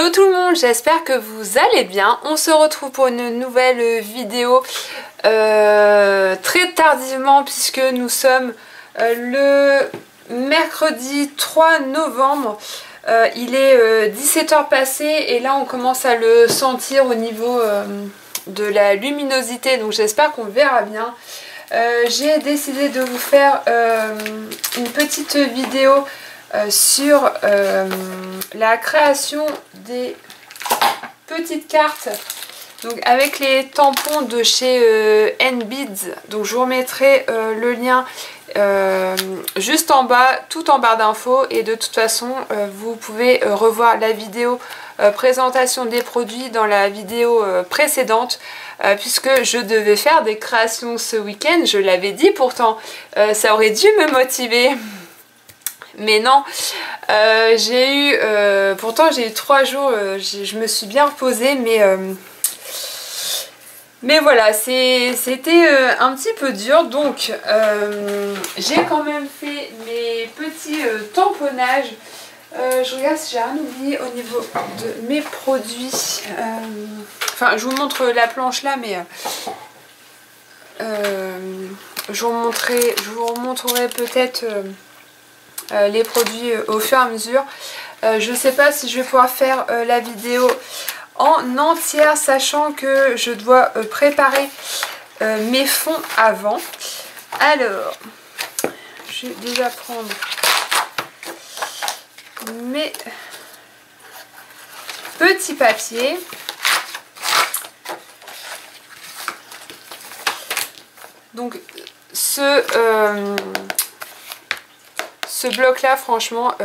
Hello tout le monde, j'espère que vous allez bien. On se retrouve pour une nouvelle vidéo très tardivement puisque nous sommes le mercredi 3 novembre. Il est 17h passé et là on commence à le sentir au niveau de la luminosité, donc j'espère qu'on verra bien. J'ai décidé de vous faire une petite vidéo sur la création des petites cartes, donc avec les tampons de chez NBeads. Donc je vous remettrai le lien juste en bas, tout en barre d'infos, et de toute façon vous pouvez revoir la vidéo présentation des produits dans la vidéo précédente, puisque je devais faire des créations ce week-end. Je l'avais dit, pourtant ça aurait dû me motiver. Mais non, pourtant j'ai eu 3 jours, je me suis bien reposée, mais voilà, c'était un petit peu dur. Donc j'ai quand même fait mes petits tamponnages. Je regarde si j'ai rien oublié au niveau de mes produits. Enfin, je vous montre la planche là, mais je vous remontrerai peut-être les produits au fur et à mesure. Je ne sais pas si je vais pouvoir faire la vidéo en entière, sachant que je dois préparer mes fonds avant. Alors, je vais déjà prendre mes petits papiers. Donc ce bloc là, franchement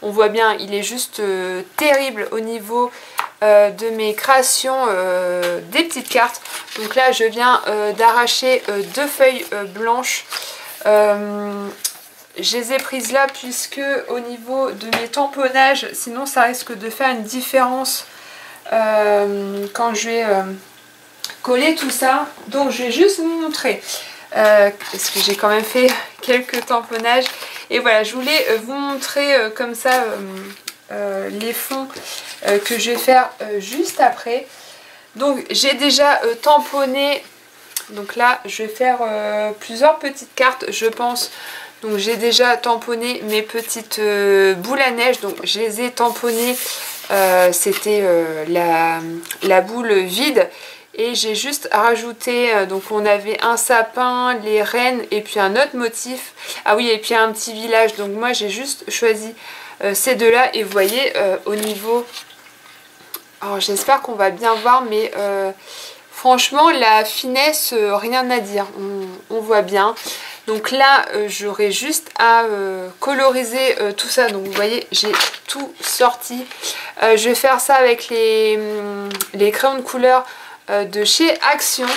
on voit bien, il est juste terrible au niveau de mes créations des petites cartes. Donc là je viens d'arracher 2 feuilles blanches. Je les ai prises là puisque au niveau de mes tamponnages, sinon ça risque de faire une différence quand je vais coller tout ça. Donc je vais juste vous montrer, parce que j'ai quand même fait quelques tamponnages, et voilà, je voulais vous montrer comme ça les fonds que je vais faire juste après. Donc j'ai déjà tamponné, donc là je vais faire plusieurs petites cartes je pense. Donc j'ai déjà tamponné mes petites boules à neige, donc je les ai tamponnées, c'était la boule vide. Et j'ai juste rajouté, donc on avait un sapin, les rennes et puis un autre motif. Ah oui, et puis un petit village. Donc moi j'ai juste choisi ces deux-là. Et vous voyez au niveau... Alors j'espère qu'on va bien voir, mais franchement la finesse, rien à dire. On voit bien. Donc là j'aurai juste à coloriser tout ça. Donc vous voyez, j'ai tout sorti. Je vais faire ça avec les crayons de couleur de chez Action.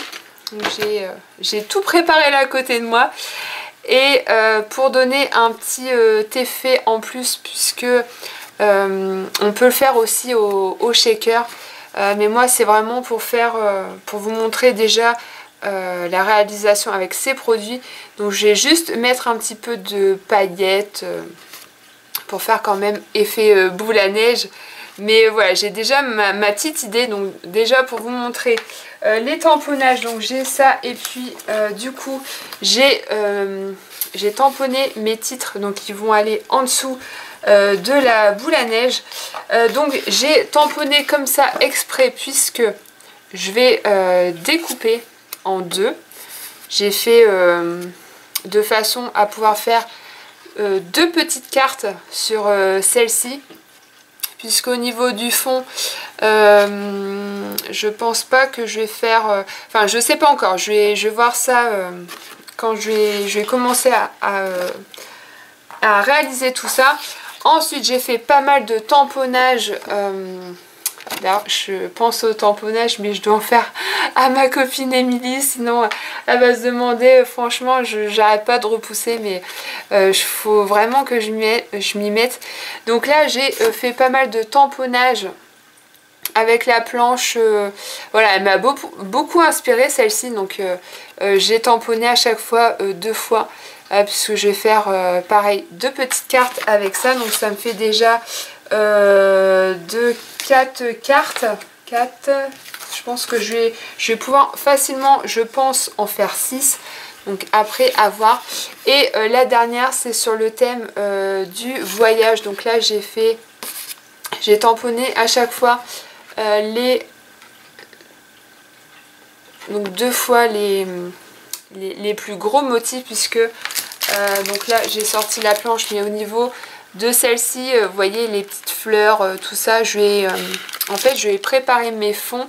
J'ai tout préparé là à côté de moi, et pour donner un petit effet en plus, puisque on peut le faire aussi au shaker, mais moi c'est vraiment pour vous montrer déjà la réalisation avec ces produits. Donc je vais juste mettre un petit peu de paillettes pour faire quand même effet boule à neige. Mais voilà, j'ai déjà ma petite idée. Donc déjà pour vous montrer les tamponnages, donc j'ai ça, et puis du coup j'ai tamponné mes titres, donc ils vont aller en dessous de la boule à neige. Donc j'ai tamponné comme ça exprès, puisque je vais découper en deux. J'ai fait de façon à pouvoir faire 2 petites cartes sur celle-ci, puisqu'au niveau du fond je pense pas que je vais faire, enfin je sais pas encore, je vais voir ça quand je vais commencer à réaliser tout ça. Ensuite j'ai fait pas mal de tamponnage. D'ailleurs je pense au tamponnage, mais je dois en faire à ma copine Émilie, sinon elle va se demander. Franchement j'arrête pas de repousser, mais il faut vraiment que je m'y mette. Donc là j'ai fait pas mal de tamponnage avec la planche. Voilà, elle m'a beaucoup inspiré celle-ci. Donc j'ai tamponné à chaque fois 2 fois, puisque je vais faire pareil 2 petites cartes avec ça. Donc ça me fait déjà de 4 cartes. 4, je pense que je vais pouvoir facilement, je pense, en faire 6. Donc après, à voir. Et la dernière, c'est sur le thème du voyage. Donc là, j'ai tamponné à chaque fois donc 2 fois les plus gros motifs, puisque donc là, j'ai sorti la planche, mais au niveau de celle-ci, vous voyez les petites fleurs, tout ça, en fait, je vais préparer mes fonds.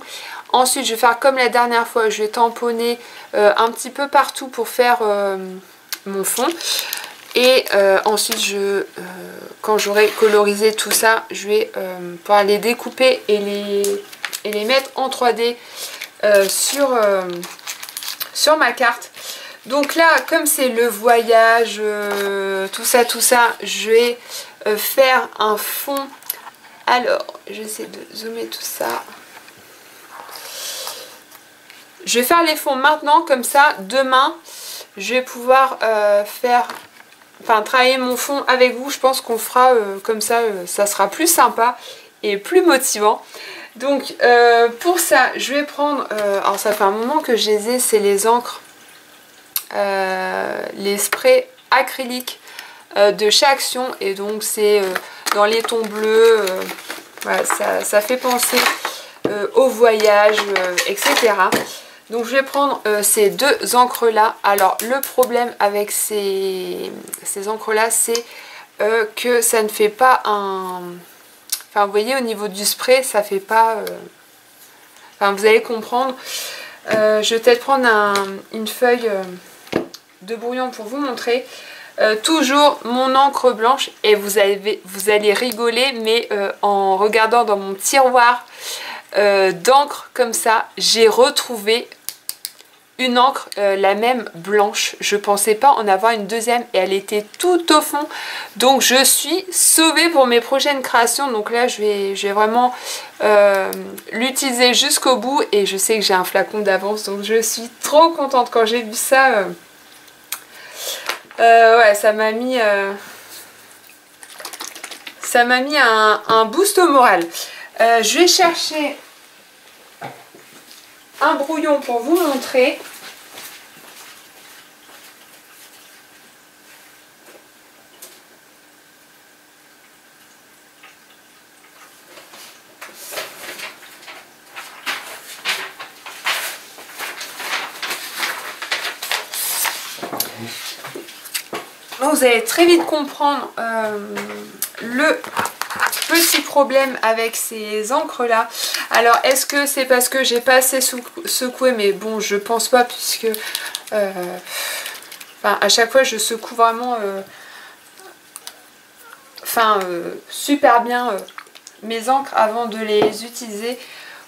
Ensuite, je vais faire comme la dernière fois, je vais tamponner un petit peu partout pour faire mon fond. Et ensuite, quand j'aurai colorisé tout ça, je vais pouvoir les découper et les mettre en 3D sur ma carte. Donc là, comme c'est le voyage, tout ça, je vais faire un fond. Alors, j'essaie de zoomer tout ça. Je vais faire les fonds maintenant, comme ça, demain, je vais pouvoir travailler mon fond avec vous. Je pense qu'on fera comme ça, ça sera plus sympa et plus motivant. Donc, pour ça, je vais prendre, alors ça fait un moment que je les ai, c'est les encres. Les sprays acryliques de chez Action, et donc c'est dans les tons bleus, voilà, ça fait penser au voyage, etc. Donc je vais prendre ces 2 encres là. Alors le problème avec ces encres là, c'est que ça ne fait pas un... Enfin vous voyez, au niveau du spray, ça fait pas... Enfin vous allez comprendre. Je vais peut-être prendre une feuille de brouillon pour vous montrer. Toujours mon encre blanche, et vous allez rigoler, mais en regardant dans mon tiroir d'encre comme ça, j'ai retrouvé une encre, la même blanche. Je pensais pas en avoir une deuxième, et elle était tout au fond. Donc je suis sauvée pour mes prochaines créations. Donc là je vais vraiment l'utiliser jusqu'au bout, et je sais que j'ai un flacon d'avance, donc je suis trop contente. Quand j'ai vu ça, ouais, ça m'a mis un boost au moral. Je vais chercher un brouillon pour vous montrer. Donc vous allez très vite comprendre le petit problème avec ces encres là. Alors est-ce que c'est parce que j'ai pas assez secoué? Mais bon, je pense pas, puisque à chaque fois je secoue vraiment super bien mes encres avant de les utiliser.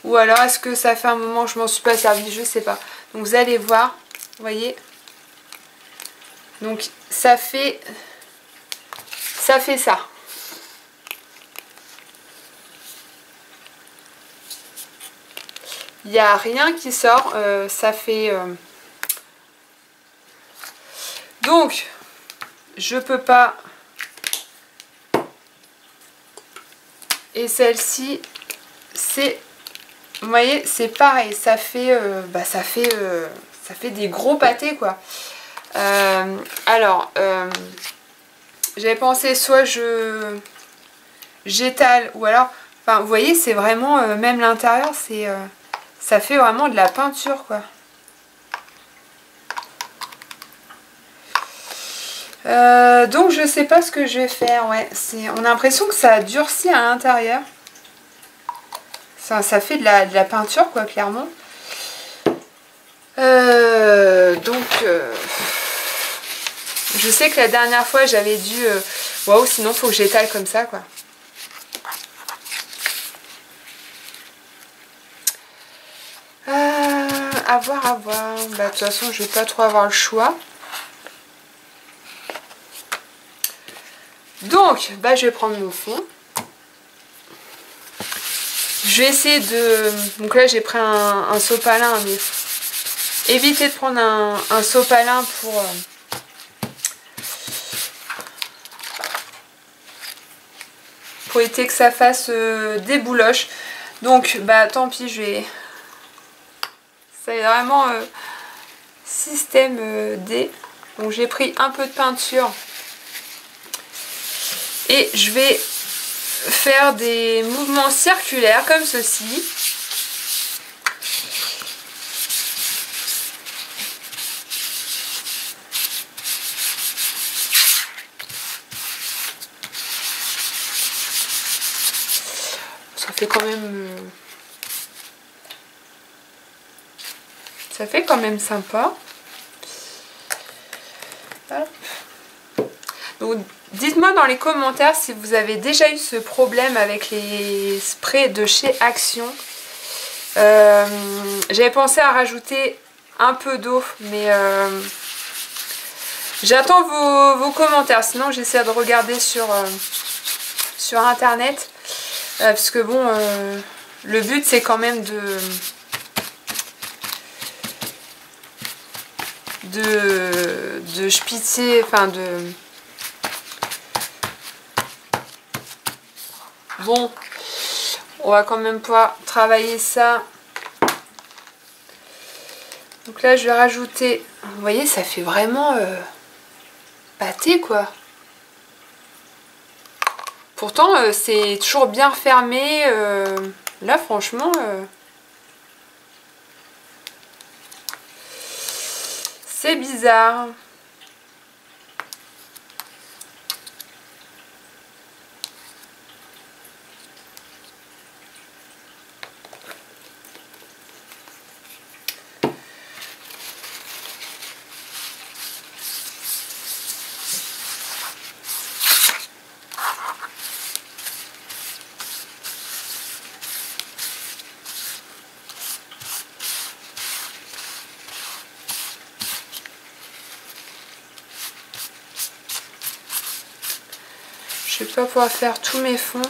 Ou alors est-ce que ça fait un moment que je m'en suis pas servi? Je sais pas. Donc vous allez voir, vous voyez, donc ça fait ça. Il n'y a rien qui sort, ça fait... Donc, je peux pas... Et celle-ci, c'est... Vous voyez, c'est pareil, ça fait des gros pâtés, quoi. Alors, j'avais pensé soit j'étale, ou alors... Enfin, vous voyez, c'est vraiment... même l'intérieur, c'est... ça fait vraiment de la peinture, quoi. Donc je sais pas ce que je vais faire. Ouais, on a l'impression que ça a durci à l'intérieur. Ça fait de la peinture, quoi, clairement. Donc je sais que la dernière fois j'avais dû... Waouh, sinon faut que j'étale comme ça, quoi. À voir, à voir. Bah, de toute façon, je vais pas trop avoir le choix. Donc, bah, je vais prendre mon fond. Je vais essayer de... Donc là, j'ai pris un sopalin, mais évitez de prendre un sopalin pour... pour éviter que ça fasse des bouloches. Donc bah tant pis, je vais... C'est vraiment système D. Donc j'ai pris un peu de peinture et je vais faire des mouvements circulaires comme ceci. Ça fait quand même sympa. Hop. Donc dites-moi dans les commentaires si vous avez déjà eu ce problème avec les sprays de chez Action. J'avais pensé à rajouter un peu d'eau, mais j'attends vos commentaires. Sinon j'essaie de regarder sur internet. Parce que bon, le but c'est quand même de spitzer, enfin de... Bon, on va quand même pouvoir travailler ça. Donc là je vais rajouter, vous voyez ça fait vraiment pâté quoi. Pourtant c'est toujours bien fermé, là franchement c'est bizarre. Je vais pas pouvoir faire tous mes fonds.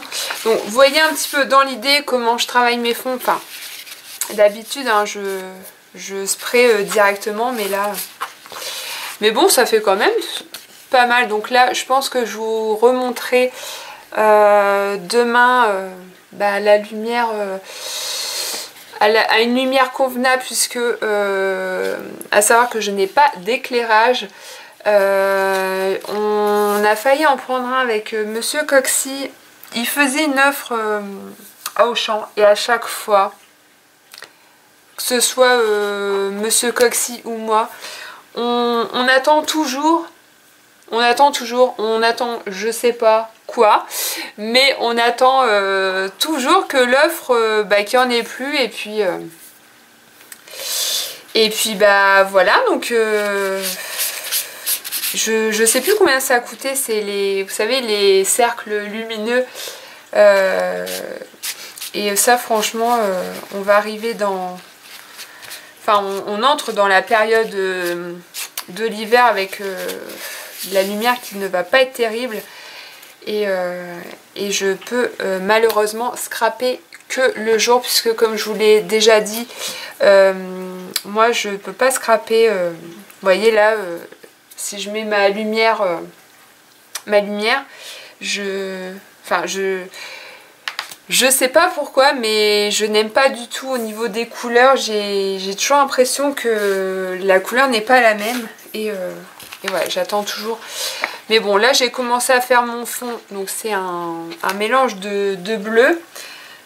Donc vous voyez un petit peu dans l'idée comment je travaille mes fonds. Enfin, d'habitude hein, je spray directement, mais là... Mais bon, ça fait quand même pas mal. Donc là, je pense que je vous remontrerai demain la lumière... à une lumière convenable, puisque à savoir que je n'ai pas d'éclairage. On a failli en prendre un avec Monsieur Coxy. Il faisait une offre à Auchan et à chaque fois, que ce soit Monsieur Coxy ou moi, on attend toujours, on attend je sais pas quoi, mais on attend toujours que l'offre qu'il n'y en ait plus, et puis bah voilà. Donc je sais plus combien ça a coûté, c'est les, vous savez, les cercles lumineux, et ça franchement on va arriver dans, enfin on entre dans la période de l'hiver avec la lumière qui ne va pas être terrible, et je peux malheureusement scraper que le jour, puisque comme je vous l'ai déjà dit, moi je peux pas scraper, vous voyez là, si je mets ma lumière, je sais pas pourquoi, mais je n'aime pas du tout au niveau des couleurs. J'ai toujours l'impression que la couleur n'est pas la même, et voilà, j'attends toujours. Mais bon, là j'ai commencé à faire mon fond, donc c'est un mélange de bleu.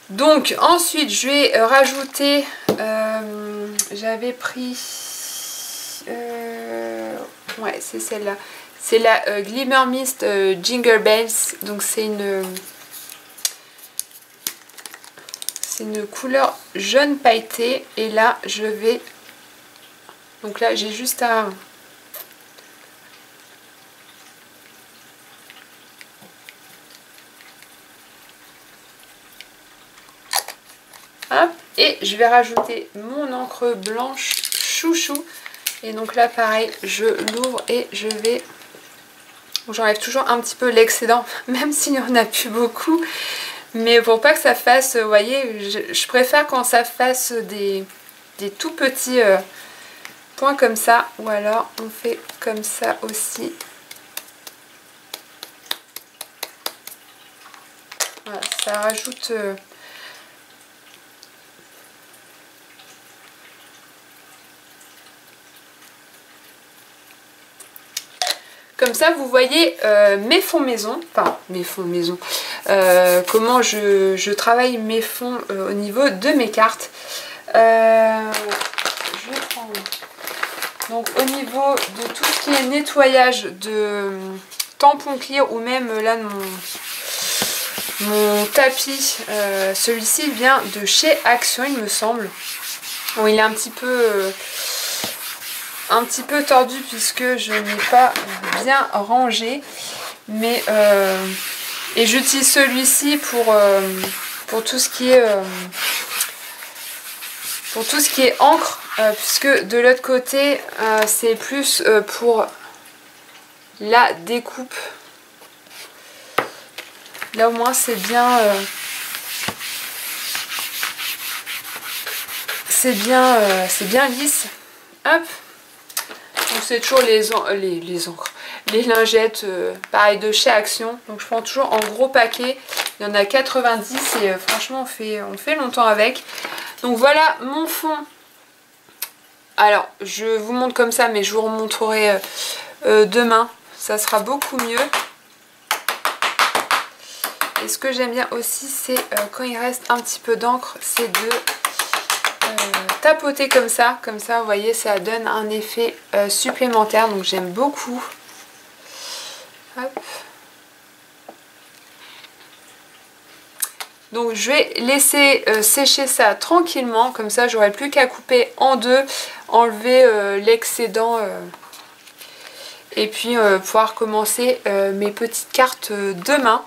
Donc ensuite je vais rajouter, j'avais pris... ouais, c'est celle-là. C'est la Glimmer Mist Jingle Bells. Donc c'est une couleur jaune pailleté. Et là, je vais... Donc là, j'ai juste à... Hop. Et je vais rajouter mon encre blanche chouchou. Et donc là pareil, je l'ouvre et je vais... J'enlève toujours un petit peu l'excédent, même s'il n'y en a plus beaucoup. Mais pour pas que ça fasse, vous voyez, je préfère quand ça fasse des tout petits points comme ça. Ou alors on fait comme ça aussi. Ça rajoute... Comme ça, vous voyez mes fonds maison, enfin mes fonds maison, comment je travaille mes fonds au niveau de mes cartes. Je vais prendre... Donc au niveau de tout ce qui est nettoyage de tampons clear ou même là de mon tapis, celui-ci vient de chez Action il me semble. Bon, il est un petit peu tordu puisque je n'ai pas bien rangé, mais et j'utilise celui-ci pour tout ce qui est encre, puisque de l'autre côté c'est plus pour la découpe. Là au moins c'est bien lisse. Hop. Donc c'est toujours les encres, les lingettes, pareil de chez Action. Donc je prends toujours en gros paquet. Il y en a 90 et franchement on fait longtemps avec. Donc voilà mon fond. Alors je vous montre comme ça, mais je vous remontrerai demain. Ça sera beaucoup mieux. Et ce que j'aime bien aussi, c'est quand il reste un petit peu d'encre, c'est de tapoter comme ça, vous voyez, ça donne un effet supplémentaire, donc j'aime beaucoup. Hop. Donc je vais laisser sécher ça tranquillement, comme ça j'aurai plus qu'à couper en deux, enlever l'excédent et puis pouvoir commencer mes petites cartes demain.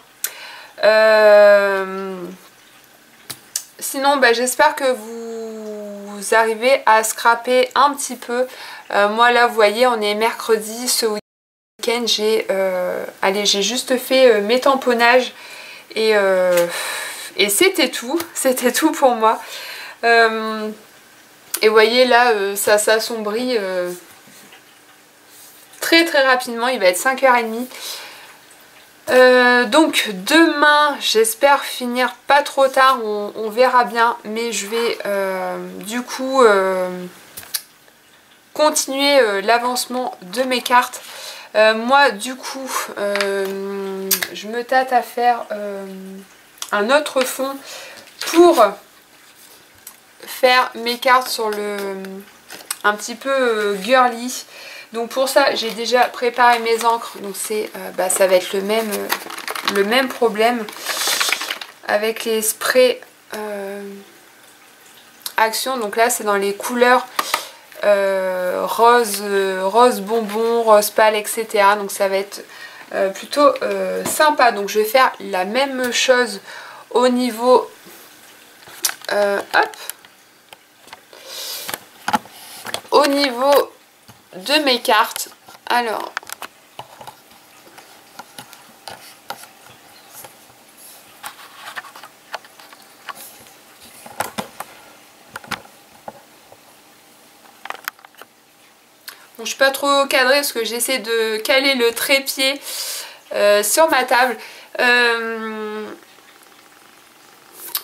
Sinon j'espère que vous arrivez à scraper un petit peu. Moi là vous voyez on est mercredi, ce week-end j'ai juste fait mes tamponnages et c'était tout pour moi. Et vous voyez là ça s'assombrit très rapidement, il va être 5h30. Donc demain j'espère finir pas trop tard, on verra bien, mais je vais du coup continuer l'avancement de mes cartes. Moi du coup je me tâte à faire un autre fond pour faire mes cartes sur un petit peu girly. Donc pour ça j'ai déjà préparé mes encres, donc ça va être le même problème avec les sprays Action. Donc là c'est dans les couleurs rose bonbon, rose pâle, etc. Donc ça va être plutôt sympa. Donc je vais faire la même chose au niveau au niveau de mes cartes. Alors bon, je suis pas trop cadrée parce que j'essaie de caler le trépied sur ma table.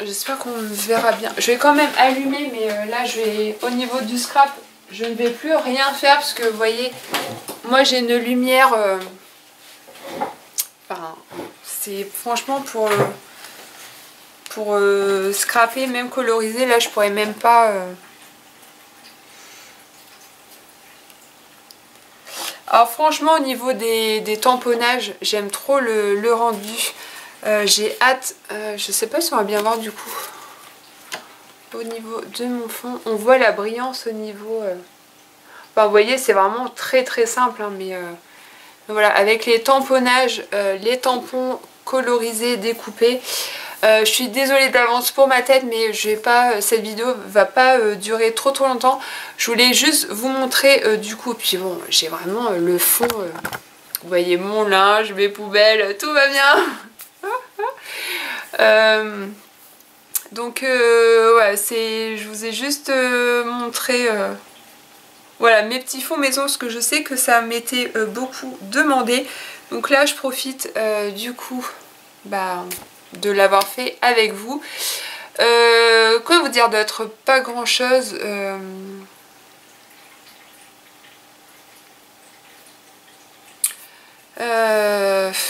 J'espère qu'on verra bien. Je vais quand même allumer, mais là je vais au niveau du scrap, je ne vais plus rien faire parce que vous voyez, moi j'ai une lumière. Enfin, c'est franchement pour scraper, même coloriser. Là je pourrais même pas. Alors franchement au niveau des tamponnages, j'aime trop le rendu. J'ai hâte, je sais pas si on va bien voir du coup. Au niveau de mon fond, on voit la brillance au niveau... Enfin, vous voyez, c'est vraiment très simple, hein, mais voilà, avec les tamponnages, les tampons colorisés, découpés. Je suis désolée d'avance pour ma tête, mais je vais pas, cette vidéo va pas durer trop longtemps. Je voulais juste vous montrer du coup. Puis bon, j'ai vraiment le fond. Vous voyez mon linge, mes poubelles, tout va bien. Donc ouais, je vous ai juste montré voilà mes petits fonds maison, parce que je sais que ça m'était beaucoup demandé. Donc là je profite du coup de l'avoir fait avec vous. Quoi vous dire d'autre? Pas grand chose.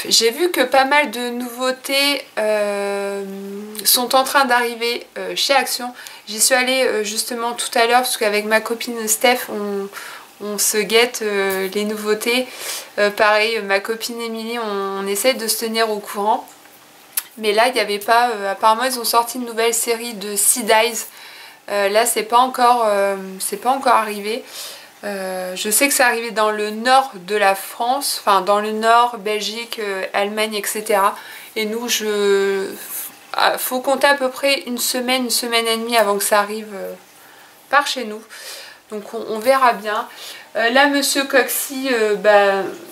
J'ai vu que pas mal de nouveautés sont en train d'arriver chez Action. J'y suis allée justement tout à l'heure parce qu'avec ma copine Steph on se guette les nouveautés. Pareil, ma copine Émilie, on essaie de se tenir au courant. Mais là il n'y avait pas, apparemment ils ont sorti une nouvelle série de Sea Dyes. Là c'est pas encore arrivé. Je sais que c'est arrivé dans le nord de la France, enfin dans le nord, Belgique, Allemagne, etc. Et nous, faut compter à peu près une semaine et demie avant que ça arrive par chez nous. Donc on verra bien. Là, Monsieur Coxy,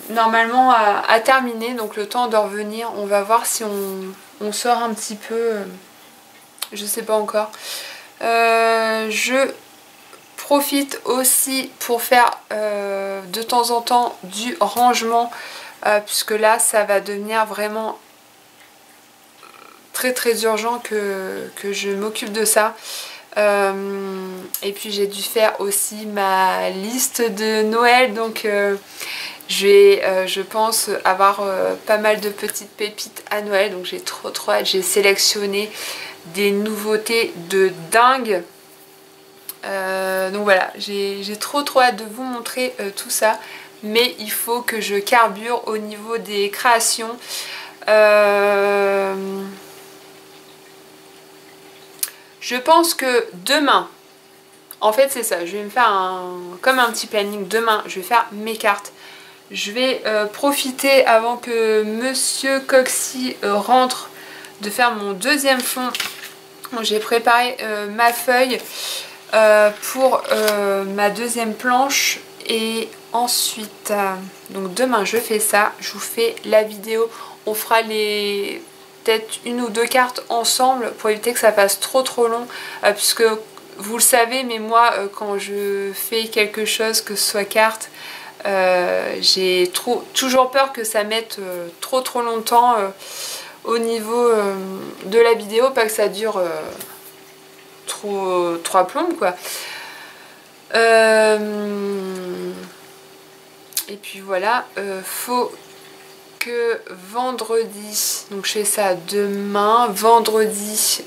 normalement a terminé, donc le temps de revenir. On va voir si on sort un petit peu, je sais pas encore. Je profite aussi pour faire de temps en temps du rangement puisque là ça va devenir vraiment très urgent que je m'occupe de ça. Et puis j'ai dû faire aussi ma liste de Noël, donc je vais je pense avoir pas mal de petites pépites à Noël, donc j'ai trop hâte. J'ai sélectionné des nouveautés de dingue. Donc voilà, j'ai trop hâte de vous montrer tout ça, mais il faut que je carbure au niveau des créations. Je pense que demain, en fait c'est ça, je vais me faire comme un petit planning. Demain je vais faire mes cartes, je vais profiter avant que Monsieur Coxy rentre de faire mon deuxième fond. J'ai préparé ma feuille pour ma deuxième planche, et ensuite donc demain je fais ça, je vous fais la vidéo, on fera peut-être une ou deux cartes ensemble pour éviter que ça passe trop long, puisque vous le savez, mais moi quand je fais quelque chose, que ce soit carte, j'ai toujours peur que ça mette trop longtemps au niveau de la vidéo, pas que ça dure trois plombes quoi. Et puis voilà, faut que vendredi, donc je fais ça demain, vendredi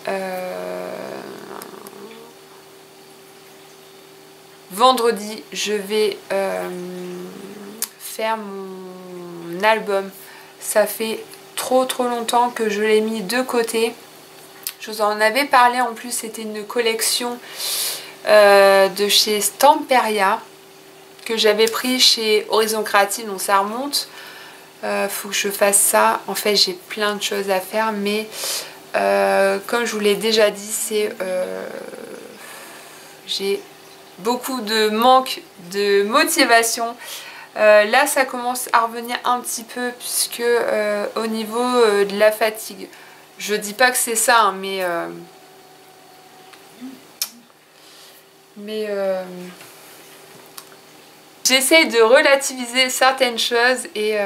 je vais faire mon album. Ça fait trop longtemps que je l'ai mis de côté. Je vous en avais parlé, en plus c'était une collection de chez Stamperia que j'avais pris chez Horizon Créative, donc ça remonte. Faut que je fasse ça. En fait j'ai plein de choses à faire, mais comme je vous l'ai déjà dit, j'ai beaucoup de manque de motivation. Là ça commence à revenir un petit peu, puisque au niveau de la fatigue, je dis pas que c'est ça, hein, mais j'essaye de relativiser certaines choses, et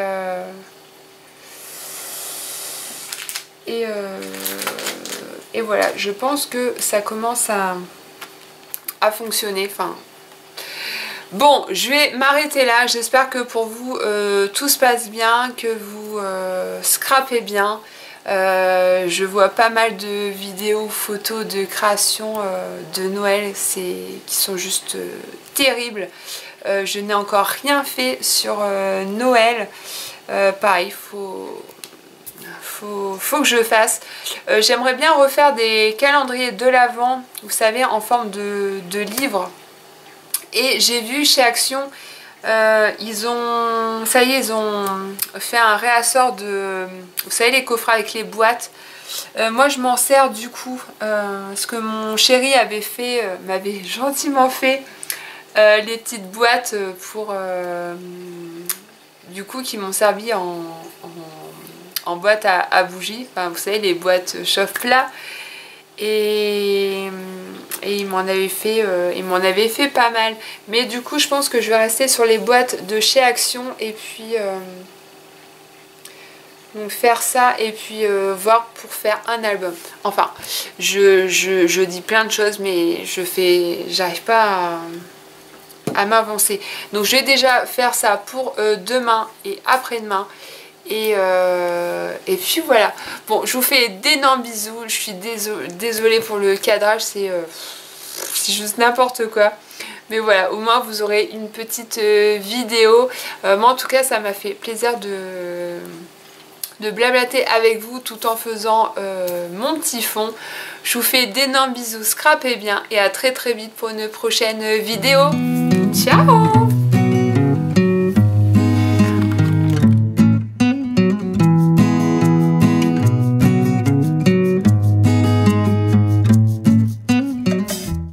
voilà, je pense que ça commence à fonctionner. Enfin, bon, je vais m'arrêter là. J'espère que pour vous tout se passe bien, que vous scrapez bien. Je vois pas mal de vidéos, photos de création de Noël qui sont juste terribles. Je n'ai encore rien fait sur Noël. Pareil, faut que je fasse. J'aimerais bien refaire des calendriers de l'Avent, vous savez, en forme de livre. Et j'ai vu chez Action, ils ont fait un réassort de, vous savez, les coffrets avec les boîtes. Moi je m'en sers du coup, ce que mon chéri avait fait, m'avait gentiment fait les petites boîtes pour du coup, qui m'ont servi en boîte à bougies, enfin, vous savez, les boîtes chauffe-plat. Et il m'en avait fait pas mal, mais du coup je pense que je vais rester sur les boîtes de chez Action. Et puis Donc faire ça et puis voir pour faire un album. Enfin, je dis plein de choses mais j'arrive pas à m'avancer. Donc je vais déjà faire ça pour demain et après-demain. Et puis voilà. Bon, je vous fais d'énormes bisous. Je suis désolée pour le cadrage, c'est juste n'importe quoi. Mais voilà, au moins vous aurez une petite vidéo. Moi en tout cas, ça m'a fait plaisir de blablater avec vous tout en faisant mon petit fond. Je vous fais d'énormes bisous, scrapez bien et à très vite pour une prochaine vidéo. Ciao!